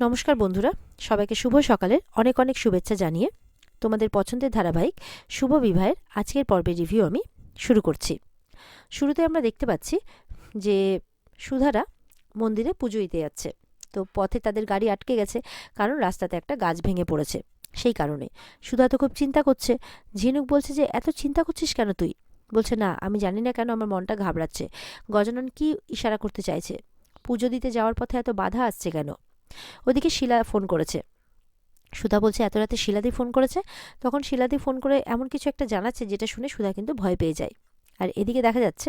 নমস্কার বন্ধুরা, সবাইকে শুভ সকালের অনেক অনেক শুভেচ্ছা জানিয়ে তোমাদের পছন্দের ধারাবাহিক শুভ বিবাহের আজকের পর্বের রিভিউ আমি শুরু করছি। শুরুতে আমরা দেখতে পাচ্ছি যে সুধারা মন্দিরে পুজো দিতে যাচ্ছে। তো পথে তাদের গাড়ি আটকে গেছে, কারণ রাস্তাতে একটা গাছ ভেঙে পড়েছে। সেই কারণে সুধা তো খুব চিন্তা করছে। ঝিনুক বলছে যে এত চিন্তা করছিস কেন তুই? বলছে না, আমি জানি না কেন আমার মনটা ঘাবড়াচ্ছে। গজানন কি ইশারা করতে চাইছে? পুজো দিতে যাওয়ার পথে এত বাধা আসছে কেন? ওদিকে শিলা ফোন করেছে। সুধা বলছে এত রাতে শিলাদি ফোন করেছে। তখন শিলাদি ফোন করে এমন কিছু একটা জানাচ্ছে যেটা শুনে সুধা কিন্তু ভয় পেয়ে যায়। আর এদিকে দেখা যাচ্ছে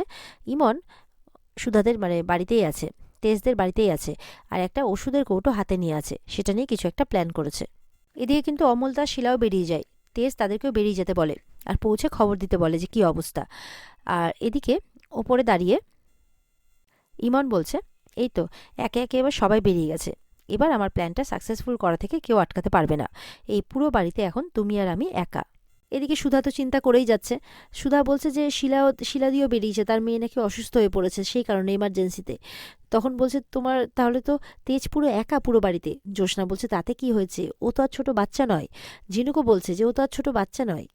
ইমন সুধাদের বাড়িতেই আছে, তেজদের বাড়িতেই আছে, আর একটা ওষুধের কৌটো হাতে নিয়ে আছে। সেটা নিয়ে কিছু একটা প্ল্যান করেছে। এদিকে কিন্তু অমলদা শিলাও বেরিয়ে যায়। তেজ তাদেরকেও বেরিয়ে যেতে বলে আর পৌঁছে খবর দিতে বলে যে কী অবস্থা। আর এদিকে ওপরে দাঁড়িয়ে ইমন বলছে এই তো একে একে এবার সবাই বেরিয়ে গেছে। এবার আমার প্ল্যানটা সাকসেসফুল করা থেকে কেউ আটকাতে পারবে না। এই পুরো বাড়িতে এখন তুমি আর আমি একা। এদিকে সুধা তো চিন্তা করেই যাচ্ছে। সুধা বলছে যে শিলাদিও বেরিয়েছে, তার মেয়ে নাকি অসুস্থ হয়ে পড়েছে, সেই কারণে এমার্জেন্সিতে। তখন বলছে তোমার তাহলে তো তেজ পুরো একা পুরো বাড়িতে। জ্যোৎস্না বলছে তাতে কি হয়েছে, ও তো আর ছোট বাচ্চা নয়। ঝিনুকও বলছে যে ও তো আর ছোট বাচ্চা নয়।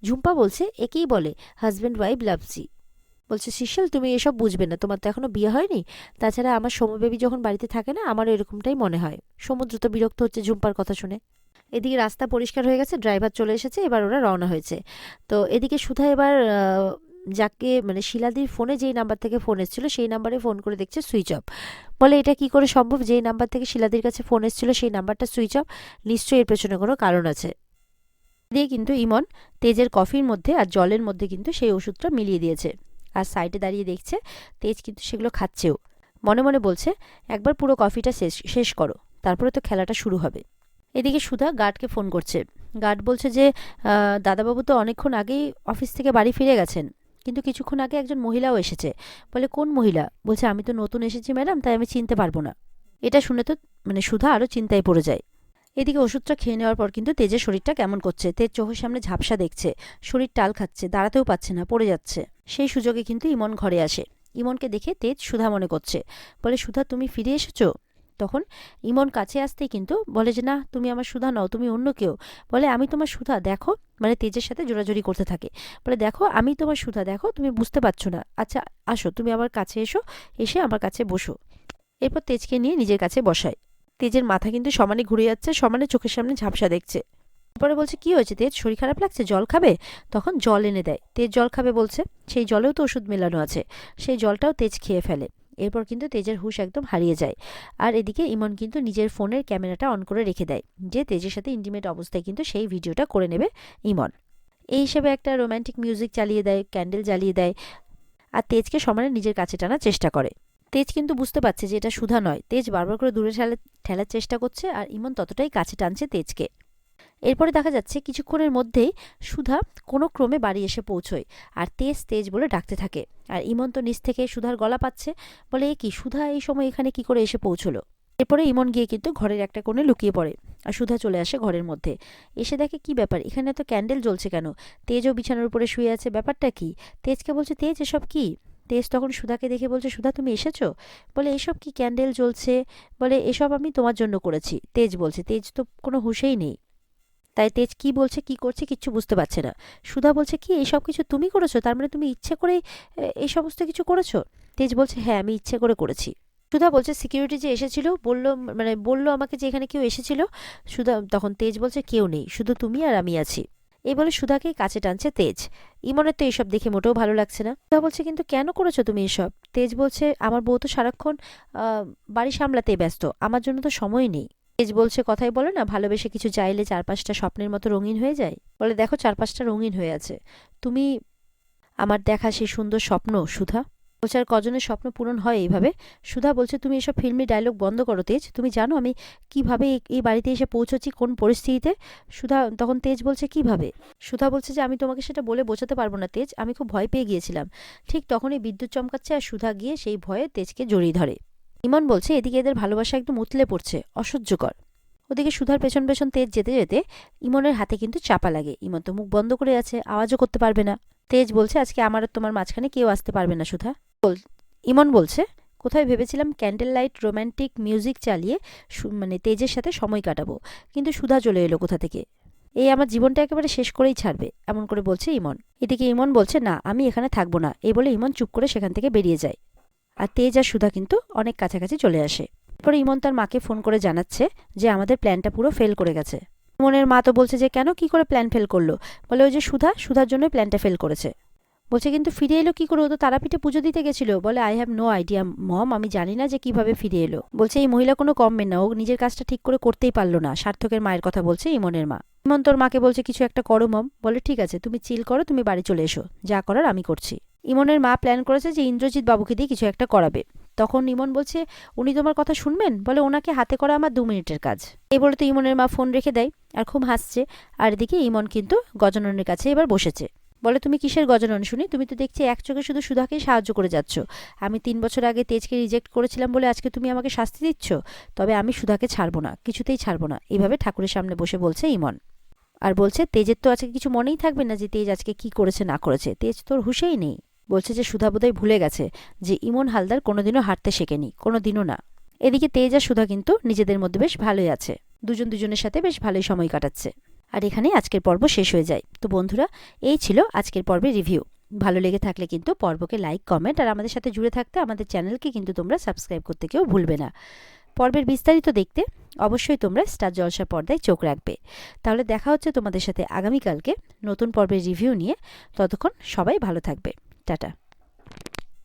ঝুম্পা বলছে একেই বলে হাজব্যান্ড ওয়াইফ লাভসি। বলছে শিশাল তুমি এসব বুঝবে না, তোমার তো এখনো বিয়ে হয়নি। তাছাড়া আমার সমবেবী যখন বাড়িতে থাকে না, আমারও এরকমটাই মনে হয়। সমুদ্র তো বিরক্ত হচ্ছে ঝুম্পার কথা শুনে। এদিকে রাস্তা পরিষ্কার হয়ে গেছে, ড্রাইভার চলে এসেছে, এবার ওরা রওনা হয়েছে। তো এদিকে সুধা এবার যাকে শিলাদির ফোনে যেই নাম্বার থেকে ফোন এসেছিল সেই নাম্বারে ফোন করে দেখছে সুইচ অফ। বলে এটা কি করে সম্ভব, যেই নাম্বার থেকে শিলাদির কাছে ফোন এসেছিল সেই নাম্বারটা সুইচ অফ? নিশ্চয়ই এর পেছনে কোনো কারণ আছে। দিয়ে কিন্তু ইমন তেজের কফির মধ্যে আর জলের মধ্যে কিন্তু সেই ওষুধটা মিলিয়ে দিয়েছে। আর সাইডে দাঁড়িয়ে দেখছে তেজ কিন্তু সেগুলো খাচ্ছেও। মনে মনে বলছে একবার পুরো কফিটা শেষ করো, তারপরে তো খেলাটা শুরু হবে। এদিকে সুধা গার্ডকে ফোন করছে। গার্ড বলছে যে দাদাবাবু তো অনেকক্ষণ আগেই অফিস থেকে বাড়ি ফিরে গেছেন, কিন্তু কিছুক্ষণ আগে একজন মহিলাও এসেছে। বলে কোন মহিলা? বলছে আমি তো নতুন এসেছি ম্যাডাম, তাই আমি চিনতে পারবো না। এটা শুনে তো সুধা আরও চিন্তায় পড়ে যায়। এদিকে ওষুধটা খেয়ে নেওয়ার পর কিন্তু তেজের শরীরটা কেমন করছে। তেজ চোখের সামনে ঝাপসা দেখছে, শরীর টাল খাচ্ছে, দাঁড়াতেও পাচ্ছে না, পড়ে যাচ্ছে। সেই সুযোগে কিন্তু ইমন ঘরে আসে। ইমনকে দেখে তেজ সুধা মনে করছে। বলে সুধা তুমি ফিরে এসেছো? তখন ইমন কাছে আসতেই কিন্তু বলে যে না, তুমি আমার সুধা নও, তুমি অন্য কেউ। বলে আমি তোমার সুধা, দেখো। তেজের সাথে জোরাজোরি করতে থাকে। বলে দেখো আমি তোমার সুধা, দেখো তুমি বুঝতে পারছো না। আচ্ছা আসো, তুমি আমার কাছে এসো, এসে আমার কাছে বসো। এরপর তেজকে নিয়ে নিজের কাছে বসায়। তেজের মাথা কিন্তু সমানে ঘুরে যাচ্ছে, সমানে চোখের সামনে ঝাপসা দেখছে। পরে বলছে কি হয়েছে তেজ, শরীর খারাপ লাগছে, জল খাবে? তখন জল এনে দেয়। তেজ জল খাবে বলছে, সেই জলেও তো ওষুধ মেলানো আছে। সেই জলটাও তেজ খেয়ে ফেলে। এরপর কিন্তু তেজের হুঁশ একদম হারিয়ে যায়। আর এদিকে ইমন কিন্তু নিজের ফোনের ক্যামেরাটা অন করে রেখে দেয়, যে তেজের সাথে ইন্টিমেট অবস্থায় কিন্তু সেই ভিডিওটা করে নেবে ইমন। এই হিসেবে একটা রোম্যান্টিক মিউজিক চালিয়ে দেয়, ক্যান্ডেল জ্বালিয়ে দেয়, আর তেজকে সমানে নিজের কাছে টানার চেষ্টা করে। তেজ কিন্তু বুঝতে পারছে যে এটা সুধা নয়। তেজ বারবার করে দূরে ঠেলার চেষ্টা করছে, আর ইমন ততটাই কাছে টানছে তেজকে। এরপরে দেখা যাচ্ছে কিছুক্ষণের মধ্যেই সুধা কোনো ক্রমে বাড়ি এসে পৌঁছয়। আর তেজ তেজ বলে ডাকতে থাকে। আর ইমন তো নিচ থেকে সুধার গলা পাচ্ছে। বলে এ কি, সুধা এই সময় এখানে কি করে এসে পৌঁছলো? এরপরে ইমন গিয়ে কিন্তু ঘরের একটা কোণে লুকিয়ে পড়ে। আর সুধা চলে আসে ঘরের মধ্যে। এসে দেখে কি ব্যাপার, এখানে তো ক্যান্ডেল জ্বলছে কেন? তেজও বিছানার উপরে শুয়ে আছে, ব্যাপারটা কি? তেজকে বলছে তেজ এসব কি? তেজ তখন সুধাকে দেখে বলছে সুধা তুমি এসেছো? বলে এসব কি ক্যান্ডেল জ্বলছে? বলে এসব আমি তোমার জন্য করেছি। তেজ বলছে। তেজ তো কোনো হুঁশেই নেই, তাই তেজ কি বলছে কি করছে কিচ্ছু বুঝতে পারছে না। সুধা বলছে কি এইসব কিছু তুমি করেছো? তার মানে তুমি ইচ্ছে করে এই সমস্ত কিছু করেছো? তেজ বলছে হ্যাঁ আমি ইচ্ছে করে করেছি। সুধা বলছে সিকিউরিটি যে এসেছিল বললো আমাকে যে এখানে কেউ এসেছিল। তখন তেজ বলছে কেউ নেই, শুধু তুমি আর আমি আছি। এই বলে সুধাকে কাছে টানছে তেজ। ইমনের তো এসব দেখে মোটেও ভালো লাগছে না। সুধা বলছে কিন্তু কেন করেছো তুমি এসব? তেজ বলছে আমার বউ তো সারাক্ষণ বাড়ি সামলাতেই ব্যস্ত, আমার জন্য তো সময় নেই। তেজ বলছে কথাই বলে না, ভালোবেসে কিছু চাইলে চারপাশটা স্বপ্নের মতো রঙিন হয়ে যায়। বলে দেখো চারপাশটা রঙিন হয়ে আছে, তুমি আমার দেখা সেই সুন্দর স্বপ্ন সুধা। বলছে আর কজনের স্বপ্ন পূরণ হয় এইভাবে? সুধা বলছে তুমি এসব ফিল্মি ডায়লগ বন্ধ করো তেজ, তুমি জানো আমি কিভাবে এই বাড়িতে এসে পৌঁছচ্ছি, কোন পরিস্থিতিতে? তখন তেজ বলছে কিভাবে? সুধা বলছে যে আমি তোমাকে সেটা বলে বোঝাতে পারবো না তেজ, আমি খুব ভয় পেয়ে গিয়েছিলাম। ঠিক তখনই বিদ্যুৎ চমকাচ্ছে, আর সুধা গিয়ে সেই ভয়ে তেজকে জড়িয়ে ধরে। ইমন বলছে এদিকে এদের ভালোবাসা একদম উতলে পড়ছে, অসহ্যকর। ওদিকে সুধার পেছন পেছন তেজ যেতে যেতে ইমনের হাতে কিন্তু চাপা লাগে। ইমন তো মুখ বন্ধ করে আছে, আওয়াজও করতে পারবে না। তেজ বলছে আজকে আমার আর তোমার মাঝখানে কেউ আসতে পারবে না সুধা। ইমন বলছে কোথায় ভেবেছিলাম ক্যান্ডেল লাইট রোম্যান্টিক মিউজিক চালিয়ে মানে তেজের সাথে সময় কাটাবো, কিন্তু সুধা চলে এলো কোথা থেকে। এই আমার জীবনটা একেবারে শেষ করেই ছাড়বে, এমন করে বলছে ইমন। এদিকে ইমন বলছে, না আমি এখানে থাকবো না। এই বলে ইমন চুপ করে সেখান থেকে বেরিয়ে যায়। আর তেজ আর সুধা কিন্তু অনেক কাছাকাছি চলে আসে। এরপরে ইমন তার মাকে ফোন করে জানাচ্ছে যে আমাদের প্ল্যানটা পুরো ফেল করে গেছে। ইমনের মা তো বলছে যে কেন, কি করে প্ল্যান ফেল করলো? বলে ওই যে সুধার জন্যই প্ল্যানটা ফেল করেছে। বলছে কিন্তু ফিরে এলো কি করে? ও তো তারাপীঠে পুজো দিতে গেছিল। বলে আই হ্যাভ নো আইডিয়া মম, আমি জানি না যে কিভাবে ফিরে এলো। বলছে এই মহিলা কোনো কম মেয়ে না, ও নিজের কাজটা ঠিক করে করতেই পারলো না। সার্থকের মায়ের কথা বলছে ইমনের মা। ইমন তোর মাকে বলছে কিছু একটা করো মম। বলে ঠিক আছে, তুমি চিল করো, তুমি বাড়ি চলে এসো, যা করার আমি করছি। ইমনের মা প্ল্যান করেছে যে ইন্দ্রজিৎ বাবুকে দিয়ে কিছু একটা করাবে। তখন ইমন বলছে উনি তোমার কথা শুনবেন? বলে ওনাকে হাতে করা আমার 2 মিনিটের কাজ। এই বলে তো ইমনের মা ফোন রেখে দেয় আর খুব হাসছে। আর এদিকে ইমন কিন্তু গজাননের কাছে এবার বসেছে। বলে তুমি কিসের গজানন শুনি? তুমি তো দেখছি এক চোখে শুধু সুধাকেই সাহায্য করে যাচ্ছ। আমি 3 বছর আগে তেজকে রিজেক্ট করেছিলাম বলে আজকে তুমি আমাকে শাস্তি দিচ্ছ। তবে আমি সুধাকে ছাড়বো না, কিছুতেই ছাড়বো না। এভাবে ঠাকুরের সামনে বসে বলছে ইমন। আর বলছে তেজের তো আজকে কিছু মনেই থাকবে না যে তেজ আজকে কি করেছে না করেছে। তেজ তোর হুঁশেই নেই। বলছে যে সুধা বোধহয় ভুলে গেছে যে ইমন হালদার কোনোদিনও হাঁটতে শেখেনি, কোনোদিনও না। এদিকে তেজ আর সুধা কিন্তু নিজেদের মধ্যে বেশ ভালোই আছে, দুজন দুজনের সাথে বেশ ভালোই সময় কাটাচ্ছে। আর এখানেই আজকের পর্ব শেষ হয়ে যায়। তো বন্ধুরা, এই ছিল আজকের পর্বের রিভিউ। ভালো লেগে থাকলে কিন্তু পর্বকে লাইক, কমেন্ট আর আমাদের সাথে জুড়ে থাকতে আমাদের চ্যানেলকে কিন্তু তোমরা সাবস্ক্রাইব করতে কেউ ভুলবে না। পর্বের বিস্তারিত দেখতে অবশ্যই তোমরা স্টার জলসা পর্দায় চোখ রাখবে। তাহলে দেখা হচ্ছে তোমাদের সাথে আগামীকালকে নতুন পর্বের রিভিউ নিয়ে। ততক্ষণ সবাই ভালো থাকবে। টাটা।